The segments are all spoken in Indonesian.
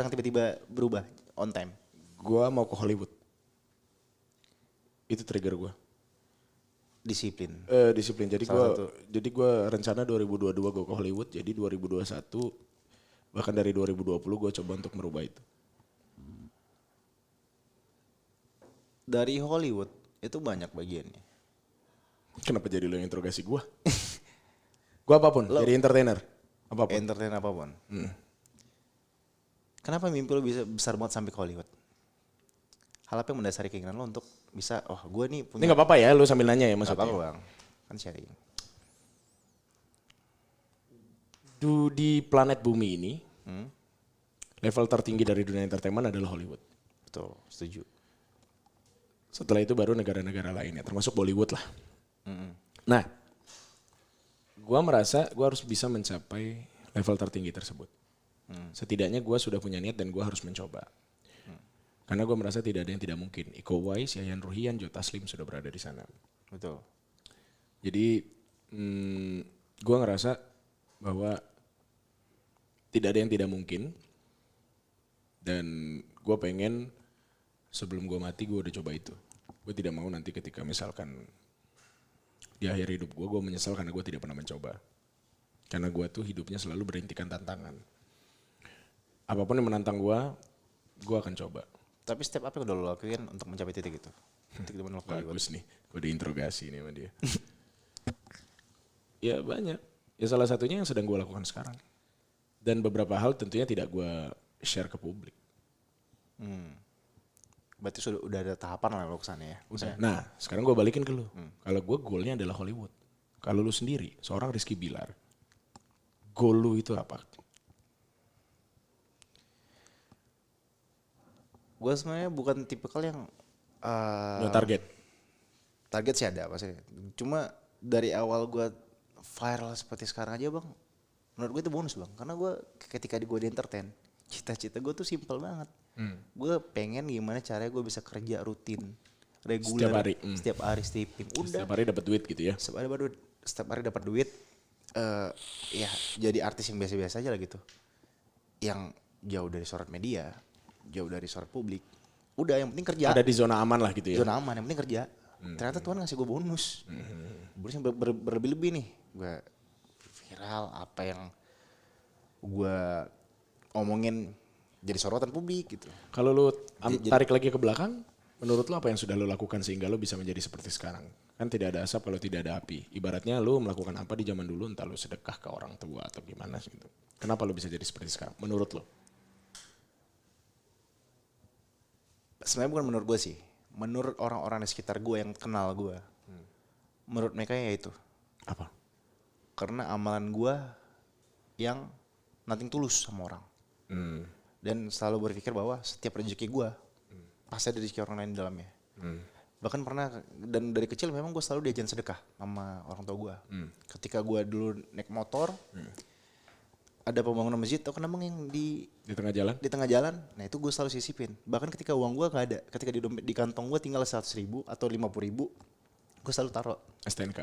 yang tiba-tiba berubah on time? Gue mau ke Hollywood. Itu trigger gue. Disiplin. Disiplin. Jadi Salah satu. gue rencana 2022 gue ke Hollywood. Jadi 2021 bahkan dari 2020 gue coba untuk merubah itu. Dari Hollywood itu banyak bagiannya. Kenapa jadi lo yang interogasi gue? Gue apapun, jadi entertainer. Apapun. Entertain apapun. Kenapa mimpi lo bisa besar banget sampai ke Hollywood? Hal apa yang mendasari keinginan lo untuk bisa, gue nih Ini punya. gak apa-apa ya, lo sambil nanya ya Gak maksudnya. apa-apa bang, kan sharing. Di planet bumi ini, level tertinggi dari dunia entertainment adalah Hollywood. Betul, setuju. Setelah itu baru negara-negara lainnya, termasuk Bollywood lah. Nah, gue merasa gue harus bisa mencapai level tertinggi tersebut. Setidaknya gue sudah punya niat dan gue harus mencoba. Karena gue merasa tidak ada yang tidak mungkin. Iko Uwais, Yayan Ruhian, Joe Taslim sudah berada di sana. Betul. Jadi gue ngerasa bahwa tidak ada yang tidak mungkin. Dan gue pengen sebelum gue mati gue udah coba itu. Gue tidak mau nanti ketika misalkan di akhir hidup gue menyesal karena gue tidak pernah mencoba. Karena gue tuh hidupnya selalu berintikan tantangan. Apapun yang menantang gue akan coba. Tapi step apa yang udah lo lakuin untuk mencapai titik itu? Titik di mana lo ke Hollywood? Bagus nih, gue diinterogasi nih sama dia. Ya banyak. Ya salah satunya yang sedang gue lakukan sekarang. Dan beberapa hal tentunya tidak gue share ke publik. Berarti udah ada tahapan lah lo kesana ya? Udah. Nah sekarang gue balikin ke lu. Kalau gue goalnya adalah Hollywood. Kalau lu sendiri, seorang Rizky Bilar, goal lu itu apa? Gue sebenarnya bukan tipikal yang Lu target? target sih ada pasti. Cuma dari awal gue viral seperti sekarang aja bang, menurut gue itu bonus bang. Karena gue ketika gue di entertain, cita-cita gue tuh simple banget. Gue pengen gimana caranya gue bisa kerja rutin, reguler, Setiap hari. stipin. Udah. Setiap hari dapat duit gitu ya? Setiap hari dapat duit. Ya jadi artis yang biasa-biasa aja lah gitu. Yang jauh dari sorot media, jauh dari sorot publik. Udah yang penting kerja. Ada di zona aman lah gitu ya? Zona aman, yang penting kerja. Ternyata Tuhan ngasih gue bonus. Bonusnya berlebih-lebih nih. Gue viral, apa yang gue omongin jadi sorotan publik gitu. Kalau lu tarik lagi ke belakang, menurut lu apa yang sudah lu lakukan sehingga lu bisa menjadi seperti sekarang? Kan tidak ada asap kalau tidak ada api. Ibaratnya lu melakukan apa di zaman dulu, entah lu sedekah ke orang tua atau gimana gitu. Kenapa lu bisa jadi seperti sekarang? Menurut lu? Sebenarnya bukan menurut gue sih. Menurut orang-orang di sekitar gue yang kenal gue. Menurut mereka ya itu. Apa? Karena amalan gue yang nothing tulus sama orang. Dan selalu berpikir bahwa setiap rezeki gue pasti ada rezeki orang lain di dalamnya. Bahkan pernah, dan dari kecil memang gue selalu diajarin sedekah sama orang tua gue. Ketika gue dulu naik motor, ada pembangunan masjid, tau kan abang yang di Di tengah jalan? di tengah jalan, nah itu gue selalu sisipin. Bahkan ketika uang gue gak ada, ketika di kantong gue tinggal 100.000 atau 50.000, gue selalu taruh. STNK?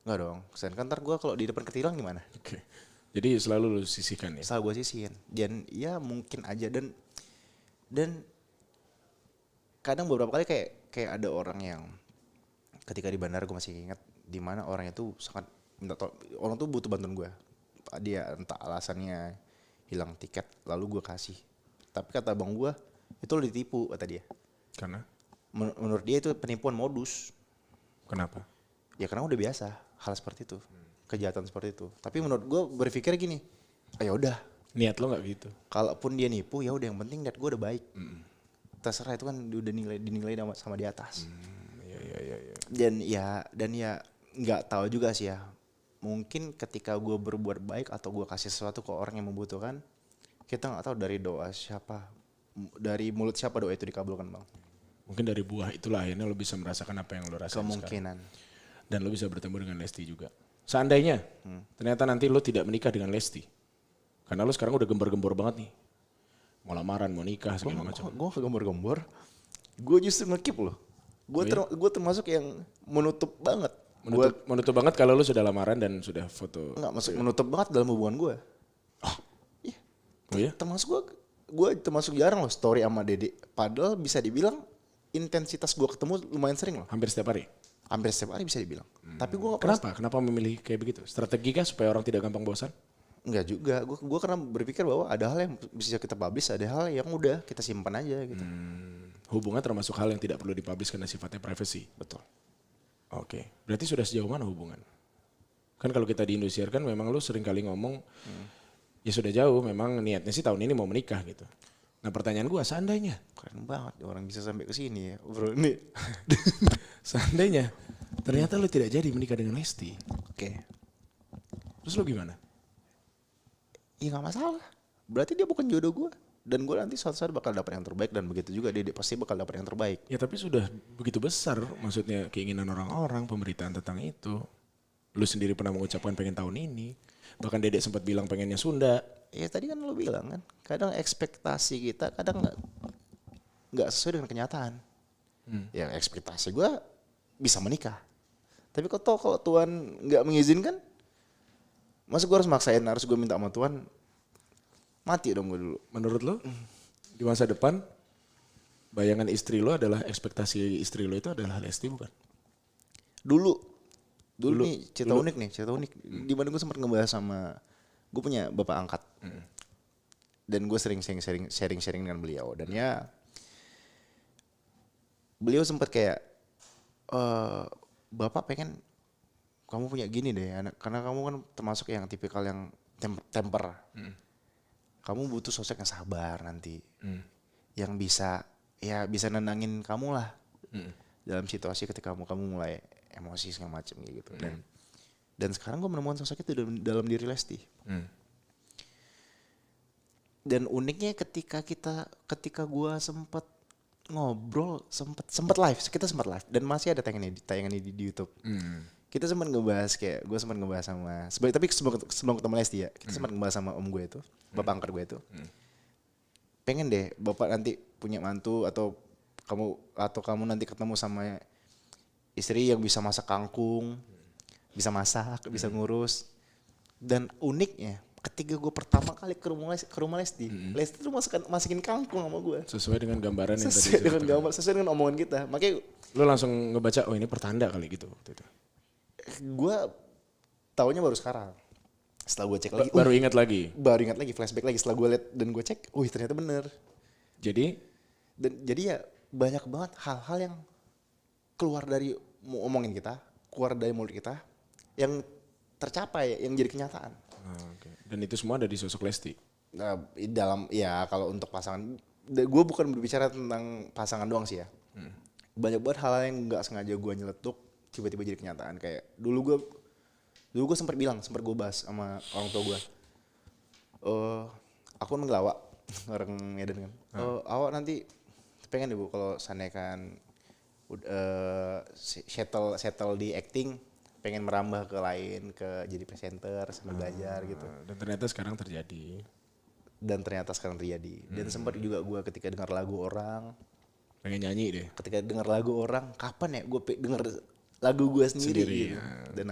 Nggak dong, kan ntar gue kalau di depan ketilang gimana? Oke. Jadi selalu lu sisihkan ya? Selalu gue sisihin. Dan ya mungkin aja, dan kadang beberapa kali kayak ada orang yang ketika di bandara, gue masih ingat, di mana orang itu sangat minta orang tuh butuh bantuan gue. Dia entah alasannya hilang tiket, lalu gue kasih. Tapi kata bang gue, itu lo ditipu kata dia. Karena? Menurut dia itu penipuan modus. Kenapa? Ya karena udah biasa hal seperti itu, kejahatan seperti itu. Tapi menurut gue berpikir gini, ya udah. Niat lo nggak gitu? Kalaupun dia nipu, ya udah, yang penting niat gue udah baik. Terserah, itu kan udah dinilai sama di atas. Iya. Dan ya nggak tahu juga sih ya. Mungkin ketika gue berbuat baik atau gue kasih sesuatu ke orang yang membutuhkan, kita nggak tahu dari doa siapa, dari mulut siapa doa itu dikabulkan bang. Mungkin dari buah itulah akhirnya lo bisa merasakan apa yang lo rasain Kemungkinan. sekarang. Dan lo bisa bertemu dengan Lesti juga. Seandainya ternyata nanti lo tidak menikah dengan Lesti, karena lo sekarang udah gembor-gembor banget nih, mau lamaran, mau nikah segala macam. Gue gak gembor-gembor, gue justru ngekip loh. Gue termasuk yang menutup banget. Menutup banget kalau lu sudah lamaran dan sudah foto. Enggak, maksud menutup banget dalam hubungan gue. Oh iya? Termasuk gue gue termasuk jarang loh story sama Dede. Padahal bisa dibilang intensitas gue ketemu lumayan sering loh. Hampir setiap hari. Hampir setiap hari bisa dibilang. Tapi gue gak pernah. Kenapa memilih kayak begitu? Strategi kah supaya orang tidak gampang bosan? Enggak juga. Gue karena berpikir bahwa ada hal yang bisa kita publish, ada hal yang udah kita simpan aja gitu. Hubungan termasuk hal yang tidak perlu dipublish karena sifatnya privacy. Betul. Oke. Berarti sudah sejauh mana hubungan? Kan kalau kita di Indosiar kan memang lu sering kali ngomong ya sudah jauh, memang niatnya sih tahun ini mau menikah gitu. Nah pertanyaan gua, seandainya Keren banget orang bisa sampai ke sini ya, bro. Ini. seandainya ternyata lu tidak jadi menikah dengan Lesti, Oke. terus lu gimana? Ya nggak masalah. Berarti dia bukan jodoh gue. Dan gue nanti suatu saat bakal dapat yang terbaik dan begitu juga dia pasti bakal dapat yang terbaik. Ya tapi sudah begitu besar maksudnya keinginan orang-orang, pemberitaan tentang itu. Lu sendiri pernah mengucapkan pengen tahun ini. Bahkan Dedek sempat bilang pengennya Sunda. Ya tadi kan lo bilang kan, kadang ekspektasi kita kadang nggak sesuai dengan kenyataan. Ya ekspektasi gue bisa menikah. Tapi kalau Tuhan nggak mengizinkan, masa gue harus maksain, harus gue minta sama Tuhan, mati dong gue dulu. Menurut lu di masa depan bayangan istri lu adalah, ekspektasi istri lu itu adalah Lesti bukan? Dulu nih cerita unik. Di mana gue sempat ngebahas sama, gue punya bapak angkat. Dan gue sering sharing dengan beliau. Dan ya beliau sempat kayak, bapak pengen kamu punya gini deh anak, karena kamu kan termasuk yang tipikal yang temper. Kamu butuh sosok yang sabar nanti. Yang bisa nenangin kamu lah. Dalam situasi ketika kamu mulai emosi segala macam gitu. Dan sekarang gue menemukan sosok itu dalam diri Lesti. Dan uniknya ketika gue sempat ngobrol, sempat live, kita sempat live dan masih ada tayangannya di YouTube. Kita sempat ngebahas gue sempat ngebahas sama tapi sebelum ketemu Lesti ya, kita sempat ngebahas sama om gue itu, bapak angkat gue itu. Pengen deh bapak nanti punya mantu atau kamu nanti ketemu sama istri yang bisa masak kangkung, bisa masak, bisa ngurus. Dan uniknya ketika gue pertama kali ke rumah Lesti, Lesti tuh masukin kangkung sama gue. Sesuai dengan gambaran yang tadi. Sesuai dengan omongan kita. Makanya lu langsung ngebaca, oh ini pertanda kali gitu waktu itu. Gue taunya baru sekarang. Setelah gue cek lagi, baru ingat lagi, flashback lagi. Setelah gue lihat dan gue cek, ternyata bener. Jadi ya banyak banget hal-hal yang keluar dari omongin kita, keluar dari mulut kita, yang tercapai, yang jadi kenyataan. Okay. Dan itu semua ada di sosok Lesti. Nah, kalau untuk pasangan, gue bukan berbicara tentang pasangan doang sih ya. Banyak banget hal-hal yang nggak sengaja gue nyeletuk, tiba-tiba jadi kenyataan. Kayak dulu gue sempat gue bahas sama orang tua gue. Aku manggil Awak, orang Medan kan. Awak nanti pengen deh Bu kalau seandainya kan settle di acting, pengen merambah ke lain, jadi presenter sambil belajar gitu. Dan ternyata sekarang terjadi. Dan sempat juga gue ketika dengar lagu orang, pengen nyanyi deh. Ketika dengar lagu orang, kapan ya gue denger lagu gue sendiri gitu. Ya. Dan